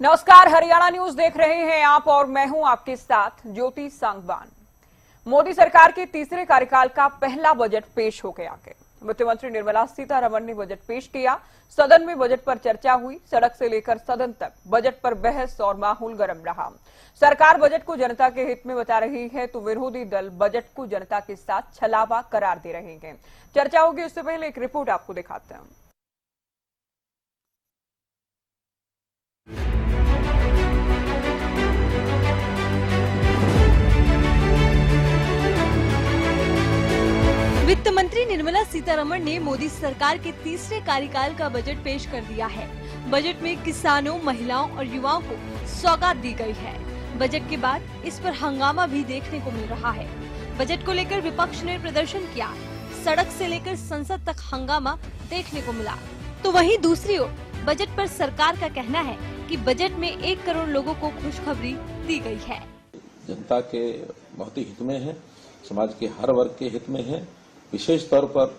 नमस्कार, हरियाणा न्यूज देख रहे हैं आप और मैं हूं आपके साथ ज्योति सांगवान। मोदी सरकार के तीसरे कार्यकाल का पहला बजट पेश हो गया है। वित्त मंत्री निर्मला सीतारमण ने बजट पेश किया। सदन में बजट पर चर्चा हुई। सड़क से लेकर सदन तक बजट पर बहस और माहौल गर्म रहा। सरकार बजट को जनता के हित में बता रही है तो विरोधी दल बजट को जनता के साथ छलावा करार दे रहे हैं। चर्चा होगी, उससे पहले एक रिपोर्ट आपको दिखाते हैं। वित्त मंत्री निर्मला सीतारमण ने मोदी सरकार के तीसरे कार्यकाल का बजट पेश कर दिया है। बजट में किसानों, महिलाओं और युवाओं को सौगात दी गई है। बजट के बाद इस पर हंगामा भी देखने को मिल रहा है। बजट को लेकर विपक्ष ने प्रदर्शन किया। सड़क से लेकर संसद तक हंगामा देखने को मिला। तो वहीं दूसरी ओर बजट पर सरकार का कहना है कि बजट में 1 करोड़ लोगों को खुशखबरी दी गई है। जनता के बहुत ही हित में है, समाज के हर वर्ग के हित में है। विशेष तौर पर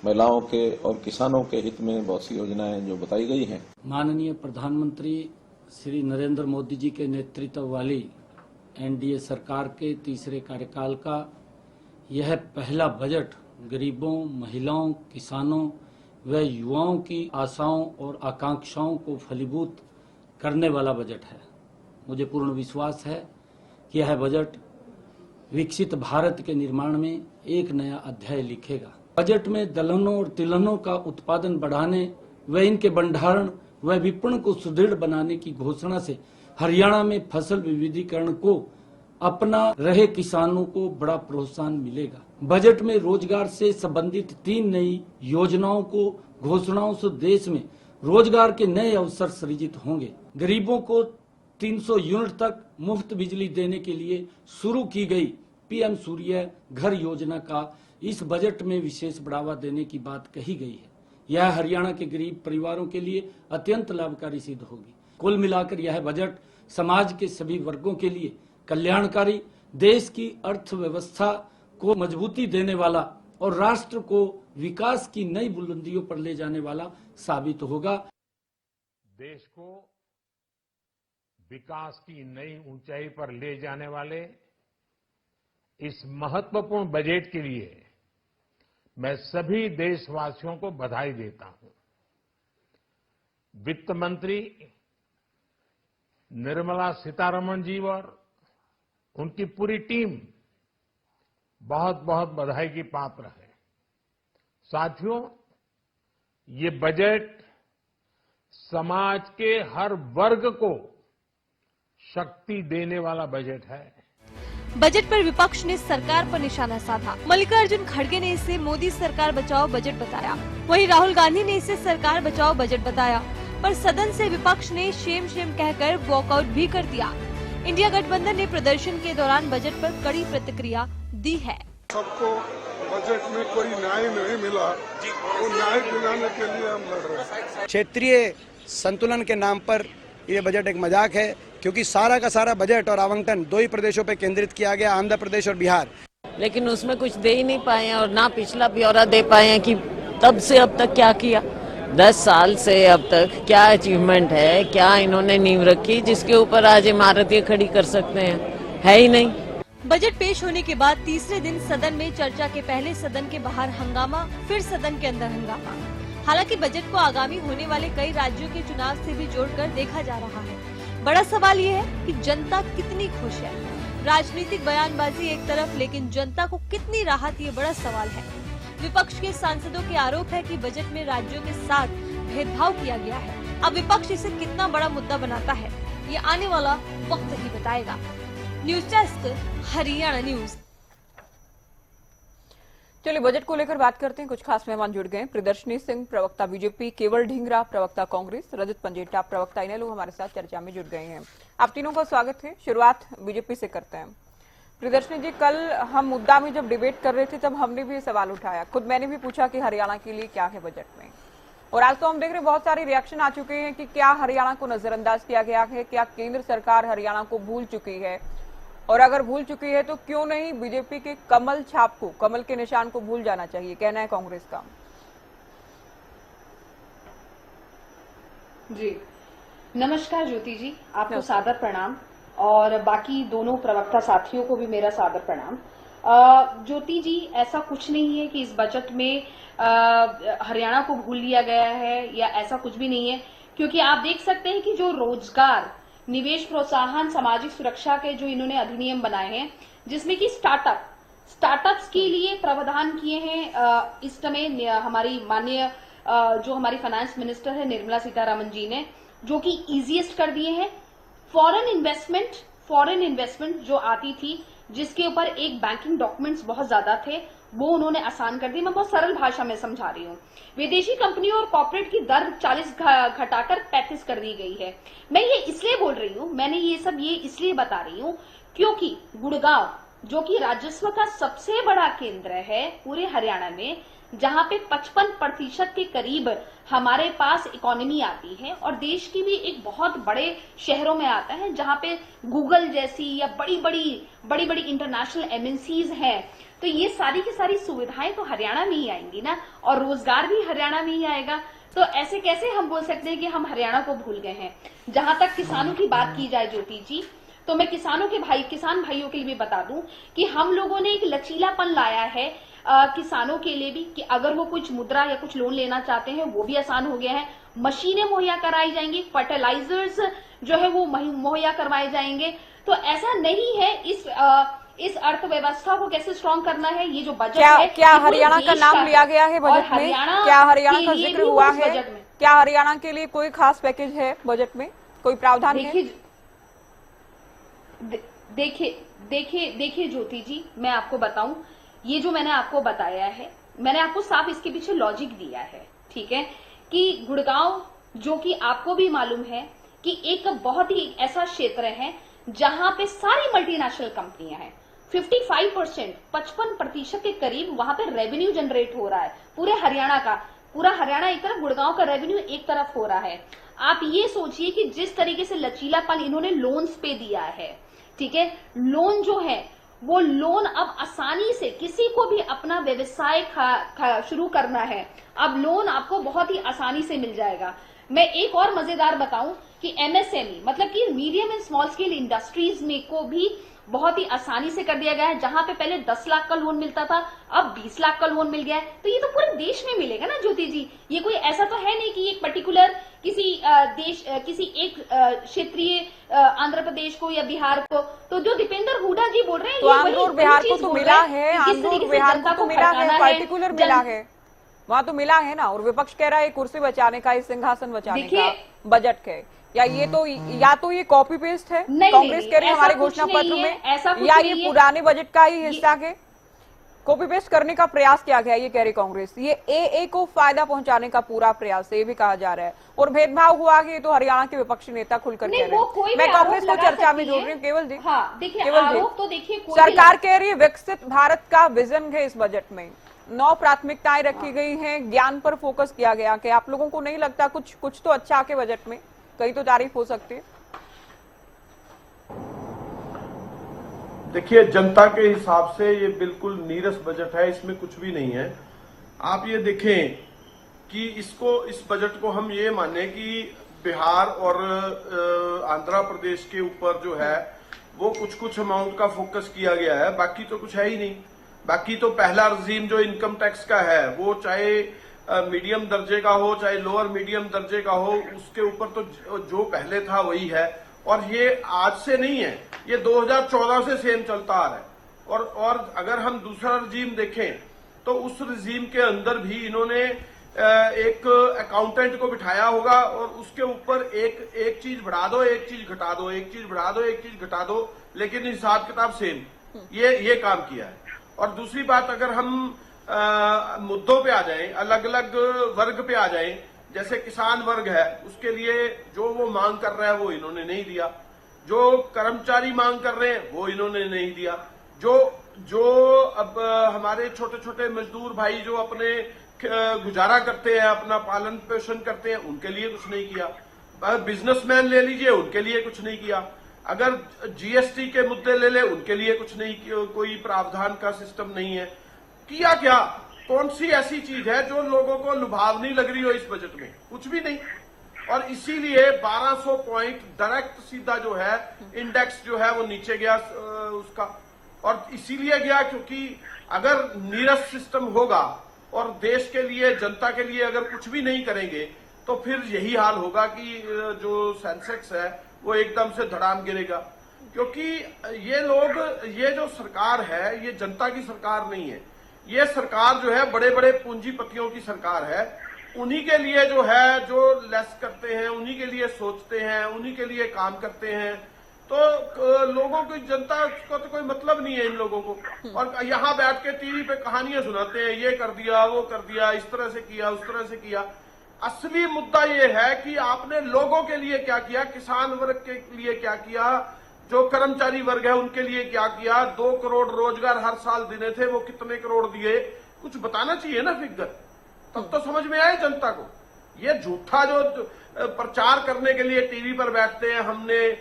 महिलाओं के और किसानों के हित में बहुत सी योजनाएं जो बताई गई हैं। माननीय प्रधानमंत्री श्री नरेंद्र मोदी जी के नेतृत्व वाली एनडीए सरकार के तीसरे कार्यकाल का यह पहला बजट गरीबों, महिलाओं, किसानों व युवाओं की आशाओं और आकांक्षाओं को फलीभूत करने वाला बजट है। मुझे पूर्ण विश्वास है कि यह बजट विकसित भारत के निर्माण में एक नया अध्याय लिखेगा। बजट में दलहनों और तिलहनों का उत्पादन बढ़ाने व इनके भंडारण व विपणन को सुदृढ़ बनाने की घोषणा से हरियाणा में फसल विविधीकरण को अपना रहे किसानों को बड़ा प्रोत्साहन मिलेगा। बजट में रोजगार से संबंधित 3 नई योजनाओं को घोषणाओं से देश में रोजगार के नए अवसर सृजित होंगे। गरीबों को 300 यूनिट तक मुफ्त बिजली देने के लिए शुरू की गई पीएम सूर्य घर योजना का इस बजट में विशेष बढ़ावा देने की बात कही गई है। यह हरियाणा के गरीब परिवारों के लिए अत्यंत लाभकारी सिद्ध होगी। कुल मिलाकर यह बजट समाज के सभी वर्गों के लिए कल्याणकारी, देश की अर्थव्यवस्था को मजबूती देने वाला और राष्ट्र को विकास की नई बुलंदियों पर ले जाने वाला साबित होगा। देश को विकास की नई ऊंचाई पर ले जाने वाले इस महत्वपूर्ण बजट के लिए मैं सभी देशवासियों को बधाई देता हूं। वित्त मंत्री निर्मला सीतारमण जी और उनकी पूरी टीम बहुत बहुत बधाई की पात्र है। साथियों, ये बजट समाज के हर वर्ग को शक्ति देने वाला बजट है। बजट पर विपक्ष ने सरकार पर निशाना साधा। मल्लिकार्जुन खड़गे ने इसे मोदी सरकार बचाओ बजट बताया। वहीं राहुल गांधी ने इसे सरकार बचाओ बजट बताया। पर सदन से विपक्ष ने शेम कहकर वॉकआउट भी कर दिया। इंडिया गठबंधन ने प्रदर्शन के दौरान बजट पर कड़ी प्रतिक्रिया दी है। सबको बजट में कोई न्याय नहीं मिला, वो न्याय दिलाने के लिए हम लड़ रहे हैं। क्षेत्रीय संतुलन के नाम पर ये बजट एक मजाक है, क्योंकि सारा का सारा बजट और आवंटन 2 ही प्रदेशों पे केंद्रित किया गया, आंध्र प्रदेश और बिहार। लेकिन उसमें कुछ दे ही नहीं पाए हैं और ना पिछला ब्यौरा दे पाए हैं कि तब से अब तक क्या किया। 10 साल से अब तक क्या अचीवमेंट है, क्या इन्होंने नींव रखी जिसके ऊपर आज इमारत ये खड़ी कर सकते हैं, है ही नहीं। बजट पेश होने के बाद तीसरे दिन सदन में चर्चा के पहले सदन के बाहर हंगामा, फिर सदन के अंदर हंगामा। हालांकि बजट को आगामी होने वाले कई राज्यों के चुनाव से भी जोड़कर देखा जा रहा है। बड़ा सवाल ये है कि जनता कितनी खुश है। राजनीतिक बयानबाजी एक तरफ, लेकिन जनता को कितनी राहत, ये बड़ा सवाल है। विपक्ष के सांसदों के आरोप है कि बजट में राज्यों के साथ भेदभाव किया गया है। अब विपक्ष इसे कितना बड़ा मुद्दा बनाता है, ये आने वाला वक्त ही बताएगा। News desk, Haryana news. चलिए, बजट को लेकर बात करते हैं। कुछ खास मेहमान जुड़ गए। प्रियदर्शनी सिंह, प्रवक्ता बीजेपी, केवल ढींगरा, प्रवक्ता कांग्रेस, रजत पंजेटा, प्रवक्ता इनेलो हमारे साथ चर्चा में जुड़ गए हैं। आप तीनों का स्वागत है। शुरुआत बीजेपी से करते हैं। प्रियदर्शनी जी, कल हम मुद्दा में जब डिबेट कर रहे थे तब हमने भी सवाल उठाया, खुद मैंने भी पूछा कि हरियाणा के लिए क्या है बजट में, और आज तो हम देख रहे हैं बहुत सारे रिएक्शन आ चुके हैं कि क्या हरियाणा को नजरअंदाज किया गया है, क्या केंद्र सरकार हरियाणा को भूल चुकी है, और अगर भूल चुकी है तो क्यों नहीं बीजेपी के कमल छाप को, कमल के निशान को भूल जाना चाहिए, कहना है कांग्रेस का। जी, नमस्कार ज्योति जी, आपको सादर प्रणाम और बाकी दोनों प्रवक्ता साथियों को भी मेरा सादर प्रणाम। ज्योति जी, ऐसा कुछ नहीं है कि इस बजट में हरियाणा को भूल लिया गया है या ऐसा कुछ भी नहीं है, क्योंकि आप देख सकते हैं कि जो रोजगार, निवेश प्रोत्साहन, सामाजिक सुरक्षा के जो इन्होंने अधिनियम बनाए हैं, जिसमें कि स्टार्टअप्स के लिए प्रावधान किए हैं। इस समय हमारी माननीय जो हमारी फाइनेंस मिनिस्टर है निर्मला सीतारमण जी ने, जो कि इजीएस्ट कर दिए हैं। फॉरेन इन्वेस्टमेंट जो आती थी, जिसके ऊपर एक बैंकिंग डॉक्यूमेंट्स बहुत ज्यादा थे, वो उन्होंने आसान कर दी। मैं बहुत सरल भाषा में समझा रही हूँ। विदेशी कंपनियों और कॉर्पोरेट की दर 40 घटाकर 35 कर दी गई है। मैं ये इसलिए बोल रही हूँ, मैंने ये इसलिए बता रही हूँ क्योंकि गुड़गांव, जो कि राजस्व का सबसे बड़ा केंद्र है पूरे हरियाणा में, जहां पे 55% के करीब हमारे पास इकोनॉमी आती है और देश की भी एक बहुत बड़े शहरों में आता है, जहां पे गूगल जैसी या बड़ी बड़ी इंटरनेशनल एमएनसीज हैं। तो ये सारी की सारी सुविधाएं तो हरियाणा में ही आएंगी ना, और रोजगार भी हरियाणा में ही आएगा। तो ऐसे कैसे हम बोल सकते हैं कि हम हरियाणा को भूल गए हैं। जहां तक किसानों की बात की जाए ज्योति जी, तो मैं किसान भाइयों के लिए भी बता दूं कि हम लोगों ने एक लचीलापन लाया है किसानों के लिए भी, कि अगर वो कुछ मुद्रा या कुछ लोन लेना चाहते हैं वो भी आसान हो गया है। मशीनें मुहैया कराई जाएंगी, फर्टिलाइजर्स जो है वो मुहैया करवाए जाएंगे। तो ऐसा नहीं है। इस अर्थव्यवस्था को कैसे स्ट्रॉन्ग करना है, ये जो बजट है, क्या हरियाणा का नाम लिया गया है बजट में? क्या हरियाणा का जिक्र हुआ है? क्या हरियाणा के लिए कोई खास पैकेज है बजट में, कोई प्रावधान है? देखिए ज्योति जी, मैं आपको बताऊं, ये जो मैंने आपको बताया है, मैंने आपको साफ इसके पीछे लॉजिक दिया है, ठीक है, कि गुड़गांव, जो कि आपको भी मालूम है कि एक बहुत ही ऐसा क्षेत्र है जहां पे सारी मल्टीनेशनल कंपनियां हैं। 55% के करीब वहां पे रेवेन्यू जनरेट हो रहा है पूरे हरियाणा का। पूरा हरियाणा एक तरफ, गुड़गांव का रेवेन्यू एक तरफ हो रहा है। आप ये सोचिए कि जिस तरीके से लचीलापन इन्होंने लोन्स पे दिया है, ठीक है, लोन जो है वो लोन अब आसानी से, किसी को भी अपना व्यवसाय शुरू करना है, अब लोन आपको बहुत ही आसानी से मिल जाएगा। मैं एक और मजेदार बताऊं कि एमएसएमई मतलब कि medium and small scale industries में को भी बहुत ही आसानी से कर दिया गया है। जहां पे पहले 10 लाख का लोन मिलता था, अब 20 लाख का लोन मिल गया है। तो ये तो पूरे देश में मिलेगा ना ज्योति जी। ये कोई ऐसा तो है नहीं कि एक पर्टिकुलर किसी एक क्षेत्रीय आंध्र प्रदेश को या बिहार को। तो जो दीपेंद्र हुडा जी बोल रहे हैं, तो आंध्र और बिहार को तो मिला है, आंध्र और बिहार को तो मिला है, पर्टिकुलर मिला है, वहां तो मिला है ना। और विपक्ष कह रहा है कुर्सी बचाने का, सिंहासन बचाने का बजट के, या ये तो ये कॉपी पेस्ट है, कांग्रेस कह रही है हमारे घोषणा पत्र में, या ये पुराने बजट का ही हिस्सा है, कॉपी पेस्ट करने का प्रयास किया गया, ये कह रही कांग्रेस। ये ए को फायदा पहुंचाने का पूरा प्रयास है, ये भी कहा जा रहा है। और भेदभाव हुआ है, तो हरियाणा के विपक्षी नेता खुलकर कह रहे हैं। मैं कांग्रेस को चर्चा में जोड़ रही हूँ, केवल जी। सरकार कह रही है विकसित भारत का विजन है इस बजट में, 9 प्राथमिकताएं रखी गई हैं, ज्ञान पर फोकस किया गया। कि आप लोगों को नहीं लगता कुछ तो अच्छा के बजट में, कहीं तो तारीफ हो सकती है? देखिए, जनता के हिसाब से ये बिल्कुल नीरस बजट है, इसमें कुछ भी नहीं है। आप ये देखें कि इस बजट को हम ये माने कि बिहार और आंध्र प्रदेश के ऊपर जो है वो कुछ अमाउंट का फोकस किया गया है, बाकी तो कुछ है ही नहीं। बाकी तो पहला रजीम जो इनकम टैक्स का है, वो चाहे मीडियम दर्जे का हो चाहे लोअर मीडियम दर्जे का हो, उसके ऊपर तो जो पहले था वही है। और ये आज से नहीं है, ये 2014 से सेम चलता आ रहा है। और अगर हम दूसरा रजीम देखें तो उस रजीम के अंदर भी इन्होंने एक अकाउंटेंट को बिठाया होगा और उसके ऊपर एक चीज बढ़ा दो, एक चीज घटा दो, एक चीज बढ़ा दो, एक चीज घटा दो, लेकिन हिसाब किताब सेम, ये काम किया है। और दूसरी बात, अगर हम मुद्दों पे आ जाएं, अलग अलग वर्ग पे आ जाएं, जैसे किसान वर्ग है, उसके लिए जो वो मांग कर रहा है वो इन्होंने नहीं दिया। जो कर्मचारी मांग कर रहे हैं वो इन्होंने नहीं दिया। जो अब हमारे छोटे छोटे मजदूर भाई जो अपने गुजारा करते हैं, अपना पालन पोषण करते हैं, उनके लिए कुछ नहीं किया। बिजनेसमैन ले लीजिए, उनके लिए कुछ नहीं किया। अगर जीएसटी के मुद्दे ले ले, उनके लिए कुछ नहीं, कोई प्रावधान का सिस्टम नहीं है। किया क्या? कौन सी ऐसी चीज है जो लोगों को लुभावनी लग रही हो इस बजट में? कुछ भी नहीं। और इसीलिए 1200 पॉइंट डायरेक्ट सीधा जो है इंडेक्स जो है वो नीचे गया उसका। और इसीलिए गया क्योंकि अगर नीरस सिस्टम होगा और देश के लिए, जनता के लिए अगर कुछ भी नहीं करेंगे तो फिर यही हाल होगा कि जो सेंसेक्स है वो एकदम से धड़ाम गिरेगा। क्योंकि ये लोग, ये जो सरकार है ये जनता की सरकार नहीं है, ये सरकार जो है बड़े बड़े पूंजीपतियों की सरकार है। उन्हीं के लिए जो है, जो लेस करते हैं, उन्हीं के लिए सोचते हैं, उन्हीं के लिए काम करते हैं। तो लोगों की, जनता को तो कोई मतलब नहीं है इन लोगों को। और यहाँ बैठ के टीवी पे कहानियां सुनाते हैं, ये कर दिया, वो कर दिया, इस तरह से किया, उस तरह से किया। असली मुद्दा ये है कि आपने लोगों के लिए क्या किया, किसान वर्ग के लिए क्या किया, जो कर्मचारी वर्ग है उनके लिए क्या किया। 2 करोड़ रोजगार हर साल देने थे, वो कितने करोड़ दिए, कुछ बताना चाहिए ना फिगर, तब तो समझ में आए जनता को। ये झूठा जो प्रचार करने के लिए टीवी पर बैठते हैं, हमने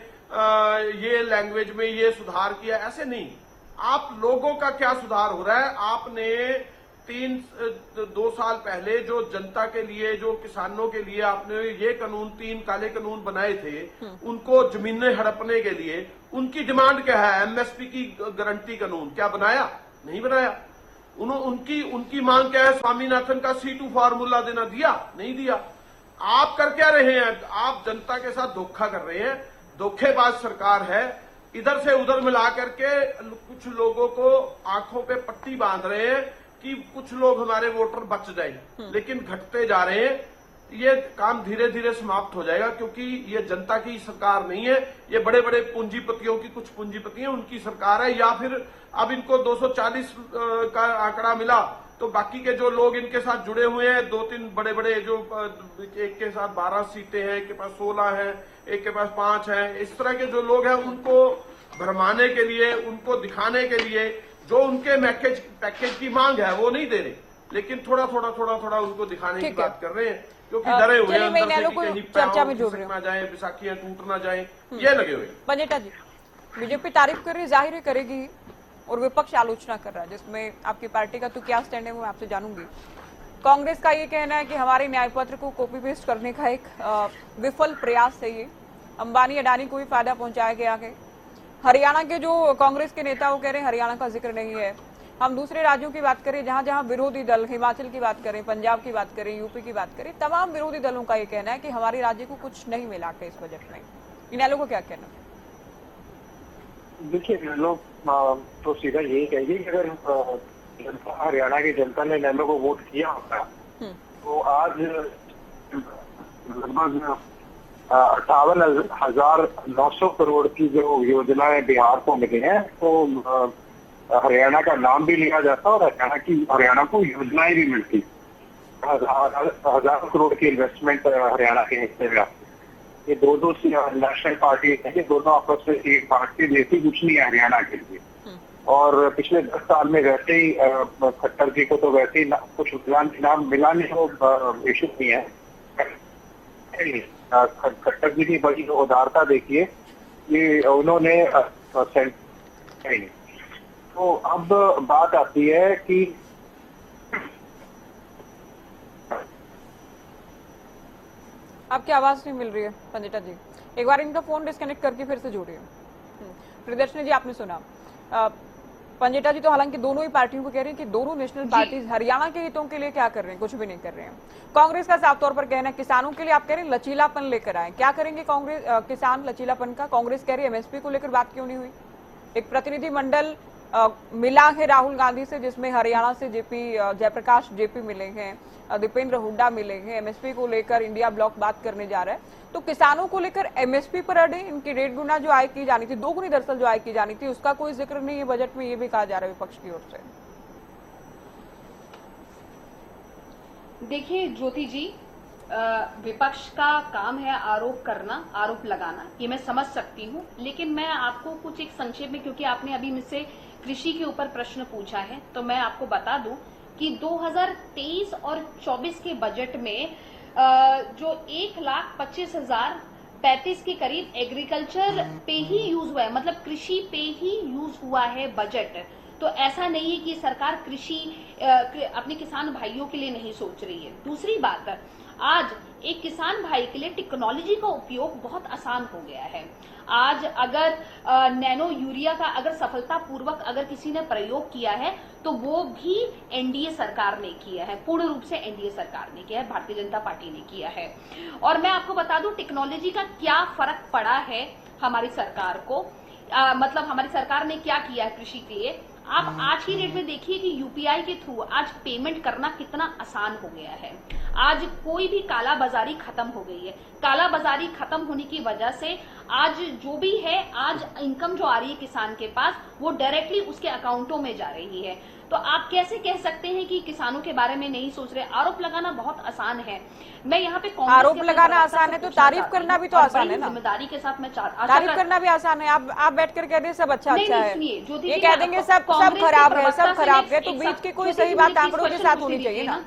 ये लैंग्वेज में ये सुधार किया, ऐसे नहीं। आप लोगों का क्या सुधार हो रहा है? आपने 2 साल पहले जो जनता के लिए, जो किसानों के लिए आपने ये कानून, 3 काले कानून बनाए थे, उनको जमीनें हड़पने के लिए, उनकी डिमांड क्या है? एमएसपी की गारंटी कानून क्या बनाया? नहीं बनाया। उनकी मांग क्या है? स्वामीनाथन का C2 फार्मूला देना, दिया? नहीं दिया। आप कर क्या रहे हैं? आप जनता के साथ धोखा कर रहे हैं, धोखेबाज सरकार है। इधर से उधर मिला करके कुछ लोगों को आंखों पे पट्टी बांध रहे हैं कि कुछ लोग हमारे वोटर बच जाए, लेकिन घटते जा रहे हैं। ये काम धीरे धीरे समाप्त हो जाएगा, क्योंकि ये जनता की सरकार नहीं है, ये बड़े बड़े पूंजीपतियों की, कुछ पूंजीपति हैं उनकी सरकार है। या फिर अब इनको 240 का आंकड़ा मिला, तो बाकी के जो लोग इनके साथ जुड़े हुए हैं, 2-3 बड़े बड़े, जो एक के साथ 12 सीटें हैं, एक के पास 16 हैं, एक के पास 5 हैं, इस तरह के जो लोग हैं उनको भरमाने के लिए, उनको दिखाने के लिए जो उनके पैकेज की मांग है वो नहीं दे रहे, लेकिन थोड़ा थोड़ा उनको दिखाने की बात कर रहे हैं, क्योंकि डरे हुए हैं अंदर से कि कहीं चर्चा में जुड़ रहे ना जाए, बैसाखियां टूट ना जाए, ये लगे हुए। पंजेटा जी, बीजेपी तारीफ कर रही, जाहिर करेगी, और विपक्ष आलोचना कर रहा है, जिसमें आपकी पार्टी का तो क्या स्टैंड है वो आपसे जानूंगी। कांग्रेस का ये कहना है कि हमारे न्याय पत्र को कॉपी पेस्ट करने का एक विफल प्रयास है, ये अंबानी अडानी को भी फायदा पहुंचाया गया है। हरियाणा के जो कांग्रेस के नेता वो कह रहे हैं हरियाणा का जिक्र नहीं है। हम दूसरे राज्यों की बात करें, जहां जहां विरोधी दल, हिमाचल की बात करें, पंजाब की बात करें, यूपी की बात करें, तमाम विरोधी दलों का ये कहना है कि हमारे राज्य को कुछ नहीं मिला है इस बजट में। इनैलो को क्या कहना? देखिए, लोग तो सीधा यही कहेगी कि अगर हरियाणा की जनता ने इनैलो को वोट किया होता तो आज लगभग 58,900 करोड़ की जो योजनाएं बिहार को मिली हैं, तो हरियाणा का नाम भी लिया जाता और हरियाणा को योजनाएं भी मिलती। 1000 करोड़ की इन्वेस्टमेंट हरियाणा के हिस्से में आती। ये दो नेशनल पार्टी है, ये दोनों आपस में एक पार्टी जैसी कुछ नहीं है हरियाणा के लिए। और पिछले 10 साल में वैसे ही खट्टर जी को तो वैसे ही कुछ नाम मिला नहीं, वो इशू नहीं है। खट्टर जी की बड़ी उदारता देखिए, ये उन्होंने तो अब बात आती है कि आपकी आवाज नहीं मिल रही है पंजेटा जी, एक बार इनका फोन डिस्कनेक्ट करके फिर से जोड़िए। प्रियदर्शनी जी, आपने सुना पंजेटा जी तो हालांकि दोनों ही पार्टियों को कह रहे हैं कि दोनों नेशनल पार्टीज हरियाणा के हितों के लिए क्या कर रहे हैं, कुछ भी नहीं कर रहे हैं। कांग्रेस का साफ तौर पर कहना है किसानों के लिए आप कह रहे हैं लचीलापन लेकर आए, क्या करेंगे कांग्रेस किसान लचीलापन का? कांग्रेस कह रही है एमएसपी को लेकर बात क्यों नहीं हुई? एक प्रतिनिधि मंडल मिला है राहुल गांधी से, जिसमें हरियाणा से जयप्रकाश जेपी मिले हैं, दीपेंद्र हुड्डा मिले हैं, एमएसपी को लेकर इंडिया ब्लॉक बात करने जा रहा है। तो किसानों को लेकर एमएसपी पर अड़े, इनकी 1.5 गुना जो आय की जानी थी, 2 गुनी दरअसल जो आय की जानी थी, उसका कोई जिक्र नहीं है बजट में, ये भी कहा जा रहा है विपक्ष की ओर से। देखिए ज्योति जी, विपक्ष का काम है आरोप करना, आरोप लगाना, ये मैं समझ सकती हूँ, लेकिन मैं आपको कुछ एक संक्षेप में, क्योंकि आपने अभी मुझसे कृषि के ऊपर प्रश्न पूछा है, तो मैं आपको बता दूं कि 2023 और 24 के बजट में जो 1,25,035 के करीब एग्रीकल्चर पे ही यूज हुआ है, मतलब कृषि पे ही यूज हुआ है बजट। तो ऐसा नहीं है कि सरकार कृषि अपने किसान भाइयों के लिए नहीं सोच रही है। दूसरी बात, आज एक किसान भाई के लिए टेक्नोलॉजी का उपयोग बहुत आसान हो गया है। आज अगर नैनो यूरिया का अगर सफलतापूर्वक अगर किसी ने प्रयोग किया है तो वो भी एनडीए सरकार ने किया है, पूर्ण रूप से एनडीए सरकार ने किया है, भारतीय जनता पार्टी ने किया है। और मैं आपको बता दूं टेक्नोलॉजी का क्या फर्क पड़ा है हमारी सरकार को, मतलब हमारी सरकार ने क्या किया है कृषि के लिए। आप आज की डेट में देखिए कि यूपीआई के थ्रू आज पेमेंट करना कितना आसान हो गया है। आज कोई भी काला बाजारी खत्म हो गई है। काला बाजारी खत्म होने की वजह से आज जो भी है, आज इनकम जो आ रही है किसान के पास वो डायरेक्टली उसके अकाउंटों में जा रही है। तो आप कैसे कह सकते हैं कि किसानों के बारे में नहीं सोच रहे। आरोप लगाना बहुत आसान है। मैं यहाँ पे आरोप लगाना आसान है तो तारीफ करना भी तो आसान है ना। जिम्मेदारी के साथ मैं तारीफ करना भी आसान है। आप बैठकर कह दें सब अच्छा अच्छा है, सुनिए ये कह देंगे सब खराब है, सब खराब है, तो बीच की कोई सही बात आंकड़ों के साथ होनी चाहिए ना।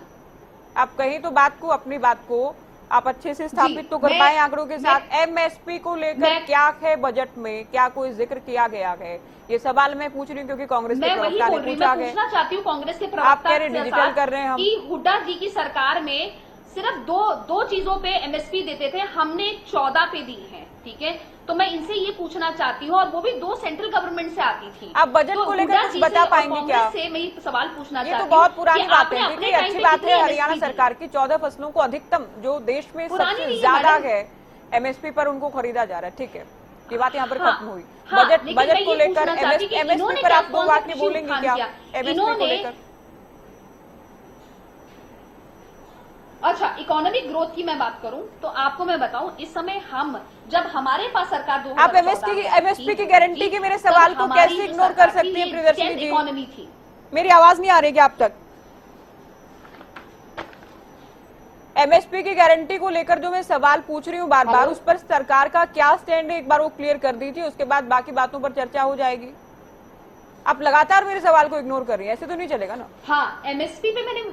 आप कहीं तो बात को, अपनी बात को आप अच्छे से स्थापित तो कर पाए आंकड़ों के साथ। एमएसपी को लेकर क्या है बजट में, क्या कोई जिक्र किया गया है, ये सवाल मैं पूछ रही हूँ क्योंकि कांग्रेस के प्रवक्ता ने पूछा है। पूछना चाहती हूँ कांग्रेस के आप प्रवक्ता कह रहे डिजिटल कर रहे हैं हम, कि हुड्डा जी की सरकार में सिर्फ दो चीजों पे एमएसपी देते थे, हमने 14 पे दी है, ठीक है। तो मैं इनसे ये पूछना चाहती हूँ, और वो भी 2 सेंट्रल गवर्नमेंट से आती थी। आप बजट को लेकर कुछ बता पाएंगे क्या? से मैं ये सवाल पूछना चाहती ये हूँ। तो बहुत पुरानी बात है, क्योंकि अच्छी बात है हरियाणा सरकार की 14 फसलों को अधिकतम जो देश में सबसे ज्यादा है एमएसपी पर उनको खरीदा जा रहा है, ठीक है। ये बात यहाँ पर खत्म हुई। बजट को लेकर एमएसपी पर आप 2 वाक्य बोलेंगे क्या एमएसपी को लेकर? अच्छा, इकोनॉमिक ग्रोथ की मैं बात करूं तो आपको मैं बताऊं, इस समय हम जब हमारे पास सरकार 2014 आप एमएसपी की गारंटी के मेरे सवाल को कैसे इग्नोर कर सकती है प्रियदर्शनी जी? इकोनॉमी थी। मेरी आवाज नहीं आ रही क्या आप तक? एमएसपी की गारंटी को लेकर जो मैं सवाल पूछ रही हूँ बार बार, उस पर सरकार का क्या स्टैंड है, एक बार वो क्लियर कर दीजिए, उसके बाद बाकी बातों पर चर्चा हो जाएगी। आप लगातार मेरे सवाल को इग्नोर कर रही हैं, ऐसे तो नहीं चलेगा ना। हाँ, एमएसपी पे मैंने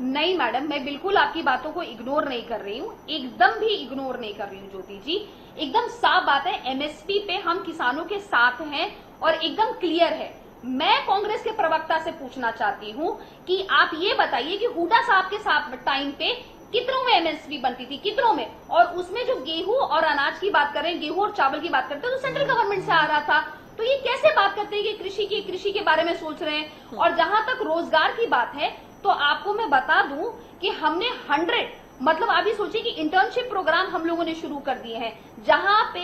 नहीं मैडम, मैं बिल्कुल आपकी बातों को इग्नोर नहीं कर रही हूँ, एकदम भी इग्नोर नहीं कर रही हूँ ज्योति जी। एकदम साफ बात है, एमएसपी पे हम किसानों के साथ हैं और एकदम क्लियर है। मैं कांग्रेस के प्रवक्ता से पूछना चाहती हूँ कि आप ये बताइए कि हुड्डा साहब के साथ टाइम पे कितनों में एमएसपी बनती थी, कितनों में? और उसमें जो गेहूं और अनाज की बात करें, गेहूं और चावल की बात करते हैं, तो सेंट्रल गवर्नमेंट से आ रहा था। तो ये कैसे बात करते हैं कि कृषि के बारे में सोच रहे हैं? और जहां तक रोजगार की बात है तो आपको मैं बता दूं कि हमने 100 मतलब आप ही सोचिए कि इंटर्नशिप प्रोग्राम हम लोगों ने शुरू कर दिए हैं, जहां पे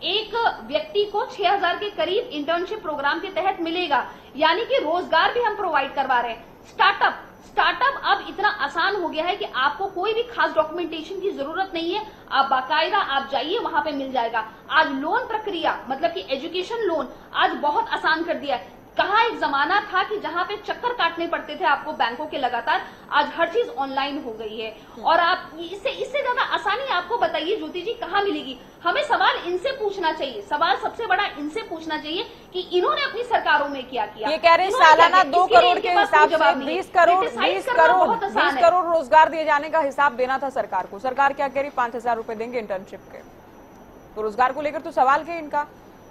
एक व्यक्ति को 6000 के करीब इंटर्नशिप प्रोग्राम के तहत मिलेगा, यानी कि रोजगार भी हम प्रोवाइड करवा रहे हैं। स्टार्टअप अब इतना आसान हो गया है कि आपको कोई भी खास डॉक्यूमेंटेशन की जरूरत नहीं है, आप बाकायदा आप जाइए वहां पे मिल जाएगा। आज लोन प्रक्रिया मतलब कि एजुकेशन लोन आज बहुत आसान कर दिया है। कहाँ एक जमाना था कि जहां पे चक्कर काटने पड़ते थे आपको बैंकों के लगातार, आज हर चीज ऑनलाइन हो गई है। और आप इससे ज्यादा आसानी आपको बताइए ज्योति जी कहाँ मिलेगी? हमें सवाल इनसे पूछना चाहिए, सवाल सबसे बड़ा इनसे पूछना चाहिए कि इन्होंने अपनी सरकारों में क्या किया। ये कह रहे हैं सालाना 2 करोड़ के हिसाब से 20 करोड़ रोजगार दिए जाने का हिसाब देना था सरकार को। सरकार क्या कह रही? 5000 रुपए देंगे इंटर्नशिप के। तो रोजगार को लेकर तो सवाल है इनका,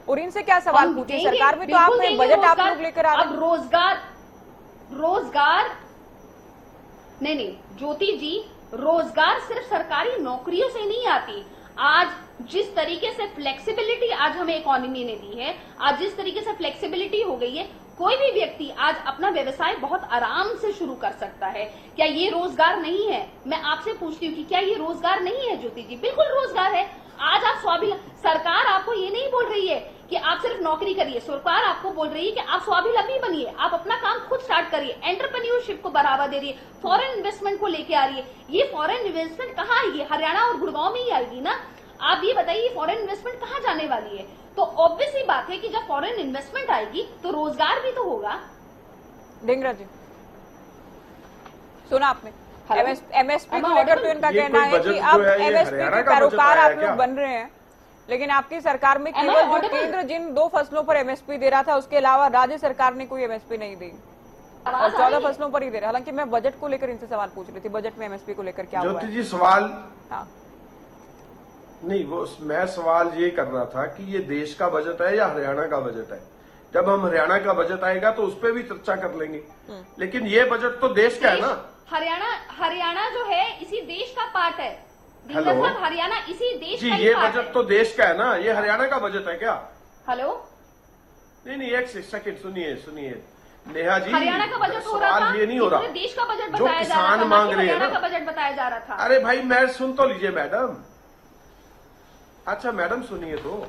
और इनसे क्या सवाल पूछे? सरकार में तो आपने बजट आप लोग लेकर आ रहे हैं। अब रोजगार नहीं ज्योति जी, रोजगार सिर्फ सरकारी नौकरियों से नहीं आती। आज जिस तरीके से फ्लेक्सिबिलिटी आज हमें इकोनॉमी ने दी है, आज जिस तरीके से फ्लेक्सिबिलिटी हो गई है, कोई भी व्यक्ति आज अपना व्यवसाय बहुत आराम से शुरू कर सकता है। क्या ये रोजगार नहीं है? मैं आपसे पूछती हूँ कि क्या ये रोजगार नहीं है ज्योति जी? बिल्कुल रोजगार है। आज आप सरकार आपको ये नहीं बोल रही है कि आप सिर्फ नौकरी करिए, सरकार आपको बोल रही है कि आप स्वावलंबी बनिए, आप अपना काम खुद स्टार्ट करिए, एंटरप्रेन्योरशिप को बढ़ावा दे रही है, फॉरेन इन्वेस्टमेंट को लेके आ रही है। ये फॉरेन इन्वेस्टमेंट कहाँ आएगी? हरियाणा और गुड़गांव में ही आएगी ना। आप ये बताइए फॉरेन इन्वेस्टमेंट कहाँ जाने वाली है? तो ऑब्वियस ही बात है कि जब फॉरेन इन्वेस्टमेंट आएगी तो रोजगार भी तो होगा। ढींगरा जी, सुना आपने? एमएसपी को लेकर तो इनका कहना है कि अब एमएसपी के पैरोकार आप लोग बन रहे हैं, लेकिन आपकी सरकार में केवल जो केंद्र जिन 2 फसलों पर एमएसपी दे रहा था उसके अलावा राज्य सरकार ने कोई एमएसपी नहीं दी, और 14 फसलों पर ही दे रहा। हालांकि मैं बजट को लेकर इनसे सवाल पूछ रही थी, बजट में एमएसपी को लेकर क्या हुआ? ज्योति जी सवाल हाँ नहीं, वो मैं सवाल ये कर रहा था कि ये देश का बजट है या हरियाणा का बजट है? जब हम हरियाणा का बजट आएगा तो उस पर भी चर्चा कर लेंगे। लेकिन ये बजट तो देश का है ना। हरियाणा जो है इसी देश का पार्ट है। हेलो, हरियाणा इसी देश जी, का ये पार्ट बजट है। तो देश का है ना, ये हरियाणा का बजट है क्या? हेलो, नहीं, एक सेकंड सुनिए नेहा जी, हरियाणा का बजट हो रहा था, ये नहीं हो रहा। पूरे देश का बजट जो बताया जा रहा किसान था, मांग रहे हैं हरियाणा ना, का बजट बताया जा रहा था। अरे भाई मैं सुन तो लीजिए मैडम। अच्छा मैडम सुनिए, तो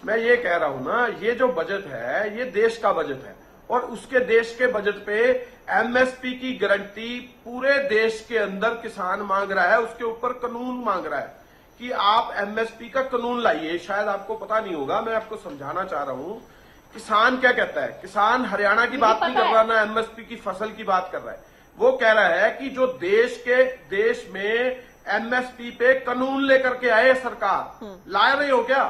मैं ये कह रहा हूं ना, ये जो बजट है ये देश का बजट है और उसके देश के बजट पे एमएसपी की गारंटी पूरे देश के अंदर किसान मांग रहा है, उसके ऊपर कानून मांग रहा है कि आप एमएसपी का कानून लाइए। शायद आपको पता नहीं होगा, मैं आपको समझाना चाह रहा हूं। किसान क्या कहता है? किसान हरियाणा की बात नहीं कर रहा ना, एमएसपी की फसल की बात कर रहा है। वो कह रहा है कि जो देश में एमएसपी पे कानून लेकर के आए सरकार, ला रहे हो क्या?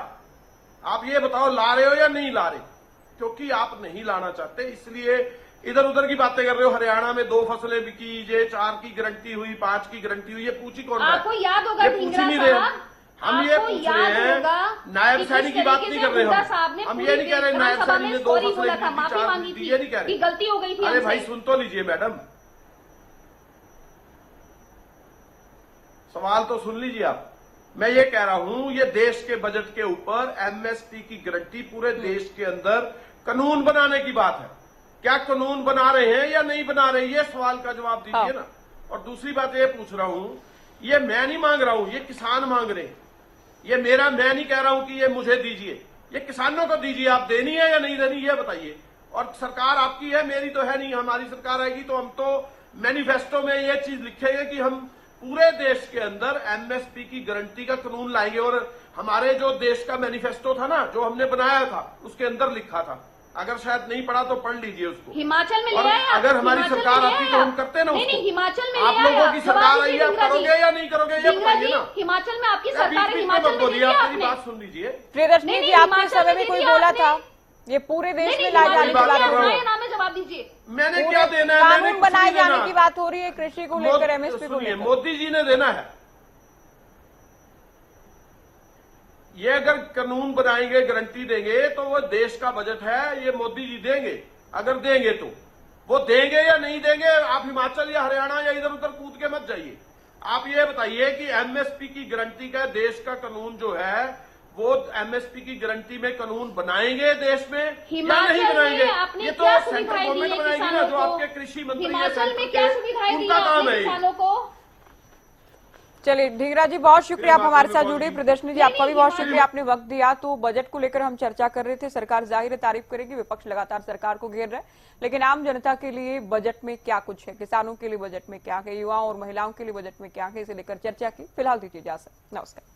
आप ये बताओ, ला रहे हो या नहीं ला रहे? क्योंकि आप नहीं लाना चाहते इसलिए इधर उधर की बातें कर रहे हो। हरियाणा में 2 फसलें बिकी, ये 4 की गारंटी हुई, 5 की गारंटी हुई, ये पूछी कौन रहा है? आपको याद होगा ये पूछ ही नहीं रहे हम, ये पूछ रहे हैं। नायब सैनी की बात नहीं कर रहे हम ये नहीं कह रहे नायब सैनी ने 2 फसलें बिकी, 4 बिकी, ये नहीं कह रहे। गलती हो गई थी। अरे भाई सुन तो लीजिए मैडम, सवाल तो सुन लीजिए आप। मैं ये कह रहा हूं, ये देश के बजट के ऊपर एमएसपी की गारंटी पूरे देश के अंदर कानून बनाने की बात है। क्या कानून बना रहे हैं या नहीं बना रहे, ये सवाल का जवाब दीजिए ना। और दूसरी बात ये पूछ रहा हूं, ये मैं नहीं मांग रहा हूं, ये किसान मांग रहे हैं। ये मेरा, मैं नहीं कह रहा हूं कि ये मुझे दीजिए, ये किसानों को दीजिए। आप देनी है या नहीं देनी, ये बताइए। और सरकार आपकी है, मेरी तो है नहीं। हमारी सरकार आएगी तो हम तो मैनिफेस्टो में ये चीज लिखेंगे कि हम पूरे देश के अंदर एमएसपी की गारंटी का कानून लाएंगे। और हमारे जो देश का मैनिफेस्टो था ना, जो हमने बनाया था, उसके अंदर लिखा था। अगर शायद नहीं पढ़ा तो पढ़ लीजिए उसको। हिमाचल में और अगर हमारी सरकार आती तो हम करते ना उसको। हिमाचल में आप लोगों की सरकार आई, आप करोगे या नहीं करोगे, ये बताइए ना। हिमाचल में आपकी सरकार है, बीच में हिमाचल मत में बोलिए, आप मेरी बात सुन लीजिए। प्रियदर्शनी जी, आपके समय में कोई बोला था ये पूरे देश में लाए जाने की बात हो रही है? नाम है, जवाब दीजिए। मैंने क्या देना है? कानून बनाए जाने की बात हो रही है, कृषि को लेकर, एमएसपी को लेकर। मोदी जी ने देना है। ये अगर कानून बनाएंगे, गारंटी देंगे, तो वो देश का बजट है, ये मोदी जी देंगे। अगर देंगे तो वो देंगे या नहीं देंगे, आप हिमाचल या हरियाणा या इधर उधर कूद के मत जाइए। आप ये बताइए कि एमएसपी की गारंटी का देश का कानून जो है, वो एमएसपी की गारंटी में कानून बनाएंगे देश में या नहीं बनाएंगे? ये तो सेंट्रल गवर्नमेंट बनाएगी ना, जो आपके कृषि मंत्री है, उनका काम है किसानों को। चलिए ढींगरा जी, बहुत शुक्रिया आप हमारे साथ जुड़े। प्रदर्शनी जी, आपका भी बहुत शुक्रिया, आपने वक्त दिया। तो बजट को लेकर हम चर्चा कर रहे थे। सरकार जाहिर है तारीफ करेगी, विपक्ष लगातार सरकार को घेर रहा है, लेकिन आम जनता के लिए बजट में क्या कुछ है, किसानों के लिए बजट में क्या है, युवाओं और महिलाओं के लिए बजट में क्या है, इसे लेकर चर्चा की। फिलहाल दीजिए इजाजत, नमस्कार।